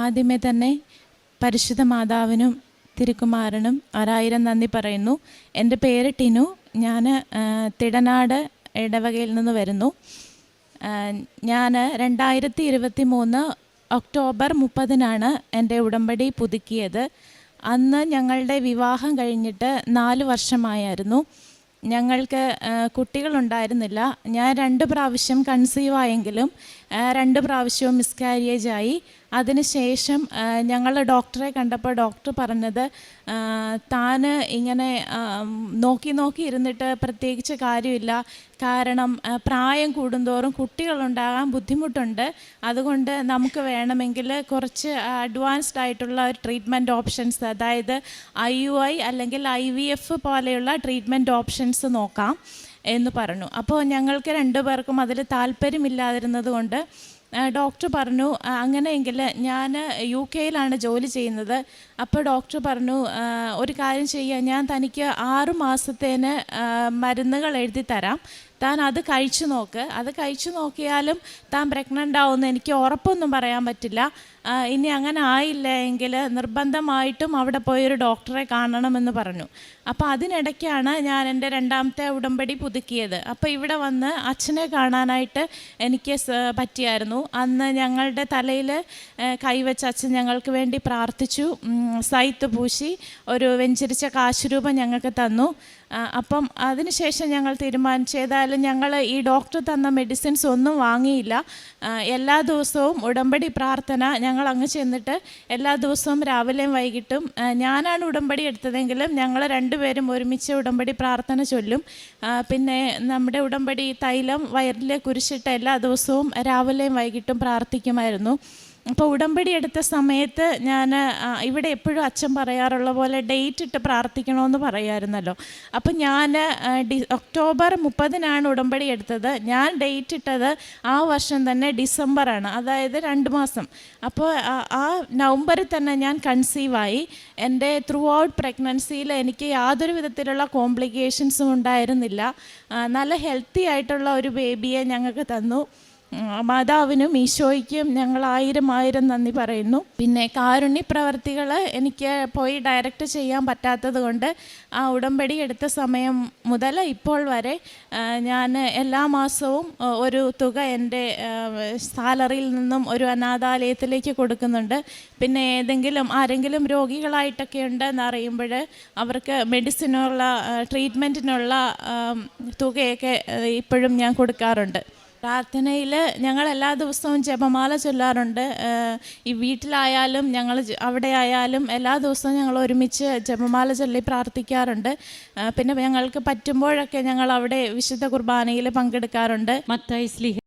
ആദ്യമേ തന്നെ പരിശുദ്ധ മാതാവിനും തിരുക്കുമാരനും 1000 നന്ദി പറയുന്നു. എൻ്റെ പേര് ടിനു. ഞാൻ തിടനാട് ഇടവകയിൽ നിന്ന് വരുന്നു. ഞാൻ 2023 ഒക്ടോബർ 30 എൻ്റെ ഉടമ്പടി പുതുക്കിയത്. അന്ന് ഞങ്ങളുടെ വിവാഹം കഴിഞ്ഞിട്ട് 4 വർഷമായിരുന്നു. ഞങ്ങൾക്ക് കുട്ടികളുണ്ടായിരുന്നില്ല. ഞാൻ 2 പ്രാവശ്യം കൺസീവ് ആയെങ്കിലും 2 പ്രാവശ്യവും മിസ്കാരിയേജ് ആയി. അതിനുശേഷം ഞങ്ങൾ ഡോക്ടറെ കണ്ടപ്പോൾ ഡോക്ടർ പറഞ്ഞത്, താൻ ഇങ്ങനെ നോക്കി ഇരുന്നിട്ട് പ്രത്യേകിച്ച് കാര്യമില്ല, കാരണം പ്രായം കൂടുന്തോറും കുട്ടികളുണ്ടാകാൻ ബുദ്ധിമുട്ടുണ്ട്. അതുകൊണ്ട് നമുക്ക് വേണമെങ്കിൽ കുറച്ച് അഡ്വാൻസ്ഡ് ആയിട്ടുള്ള ട്രീറ്റ്മെൻറ്റ് ഓപ്ഷൻസ്, അതായത് IUI അല്ലെങ്കിൽ IVF പോലെയുള്ള ട്രീറ്റ്മെൻറ്റ് ഓപ്ഷൻസ് നോക്കാം എന്ന് പറഞ്ഞു. അപ്പോൾ ഞങ്ങൾക്ക് 2 പേർക്കും അതിൽ താല്പര്യമില്ലാതിരുന്നത് കൊണ്ട് ഡോക്ടർ പറഞ്ഞു, അങ്ങനെയെങ്കിൽ ഞാൻ UK ജോലി ചെയ്യുന്നത്. അപ്പോൾ ഡോക്ടർ പറഞ്ഞു, ഒരു കാര്യം ചെയ്യുക, ഞാൻ തനിക്ക് 6 മാസത്തേന് മരുന്നുകൾ എഴുതി തരാം, താൻ അത് കഴിച്ചു നോക്ക്. അത് കഴിച്ചു നോക്കിയാലും താൻ പ്രഗ്നൻ്റ് ആവുമെന്ന് എനിക്ക് ഉറപ്പൊന്നും പറയാൻ പറ്റില്ല. ഇനി അങ്ങനെ ആയില്ല എങ്കിൽ നിർബന്ധമായിട്ടും അവിടെ പോയൊരു ഡോക്ടറെ കാണണമെന്ന് പറഞ്ഞു. അപ്പോൾ അതിനിടയ്ക്കാണ് ഞാൻ എൻ്റെ 2ാമത്തെ ഉടമ്പടി പുതുക്കിയത്. അപ്പോൾ ഇവിടെ വന്ന് അച്ഛനെ കാണാനായിട്ട് എനിക്ക് പറ്റിയായിരുന്നു. അന്ന് ഞങ്ങളുടെ തലയിൽ കൈവച്ച് അച്ഛൻ ഞങ്ങൾക്ക് വേണ്ടി പ്രാർത്ഥിച്ചു. സൈത്ത് പൂശി ഒരു വെഞ്ചരിച്ച കാശുരൂപം ഞങ്ങൾക്ക് തന്നു. അപ്പം അതിനുശേഷം ഞങ്ങൾ തീരുമാനിച്ചു, ഏതായാലും ഞങ്ങൾ ഈ ഡോക്ടർ തന്ന മെഡിസിൻസ് ഒന്നും വാങ്ങിയില്ല. എല്ലാ ദിവസവും ഉടമ്പടി പ്രാർത്ഥന ഞങ്ങൾ അങ്ങ് ചെന്നിട്ട് എല്ലാ ദിവസവും രാവിലെയും വൈകിട്ടും, ഞാനാണ് ഉടമ്പടി എടുത്തതെങ്കിലും ഞങ്ങൾ 2 പേരും ഒരുമിച്ച് ഉടമ്പടി പ്രാർത്ഥന ചൊല്ലും. പിന്നെ നമ്മുടെ ഉടമ്പടി തൈലം വയറിലെ കുരിശിട്ട് എല്ലാ ദിവസവും രാവിലെയും വൈകിട്ടും പ്രാർത്ഥിക്കുമായിരുന്നു. അപ്പോൾ ഉടമ്പടി എടുത്ത സമയത്ത് ഞാൻ ഇവിടെ എപ്പോഴും അച്ഛൻ പറയാറുള്ള പോലെ ഡേറ്റ് ഇട്ട് പ്രാർത്ഥിക്കണമെന്ന് പറയുമായിരുന്നല്ലോ. അപ്പം ഞാൻ ഒക്ടോബർ 30 ഉടമ്പടി എടുത്തത്. ഞാൻ ഡേറ്റ് ഇട്ടത് ആ വർഷം തന്നെ ഡിസംബറാണ്, അതായത് 2 മാസം. അപ്പോൾ ആ നവംബറിൽ തന്നെ ഞാൻ കൺസീവായി. എൻ്റെ ത്രൂ ഔട്ട് പ്രഗ്നൻസിയിൽ എനിക്ക് യാതൊരു വിധത്തിലുള്ള കോംപ്ലിക്കേഷൻസും ഉണ്ടായിരുന്നില്ല. നല്ല ഹെൽത്തി ആയിട്ടുള്ള ഒരു ബേബിയെ ഞങ്ങൾക്ക് തന്നു. മാതാവിനും ഈശോയ്ക്കും ഞങ്ങൾ 1000 നന്ദി പറയുന്നു. പിന്നെ കാരുണ്യ പ്രവർത്തികൾ എനിക്ക് പോയി ഡയറക്റ്റ് ചെയ്യാൻ പറ്റാത്തത് കൊണ്ട് ആ ഉടമ്പടി എടുത്ത സമയം മുതൽ ഇപ്പോൾ വരെ ഞാൻ എല്ലാ മാസവും ഒരു തുക എൻ്റെ സാലറിയിൽ നിന്നും ഒരു അനാഥാലയത്തിലേക്ക് കൊടുക്കുന്നുണ്ട്. പിന്നെ ആരെങ്കിലും രോഗികളായിട്ടൊക്കെ ഉണ്ടെന്ന് അറിയുമ്പോൾ അവർക്ക് മെഡിസിനുള്ള ട്രീറ്റ്മെൻറ്റിനുള്ള തുകയൊക്കെ ഇപ്പോഴും ഞാൻ കൊടുക്കാറുണ്ട്. പ്രാർത്ഥനയിൽ ഞങ്ങൾ എല്ലാ ദിവസവും ജപമാല ചൊല്ലാറുണ്ട്. ഈ വീട്ടിലായാലും ഞങ്ങൾ അവിടെ ആയാലും എല്ലാ ദിവസവും ഞങ്ങൾ ഒരുമിച്ച് ജപമാല ചൊല്ലി പ്രാർത്ഥിക്കാറുണ്ട്. പിന്നെ ഞങ്ങൾക്ക് പറ്റുമ്പോഴൊക്കെ ഞങ്ങൾ അവിടെ വിശുദ്ധ കുർബാനയിൽ പങ്കെടുക്കാറുണ്ട്. മത്തായി സ്ലീഹ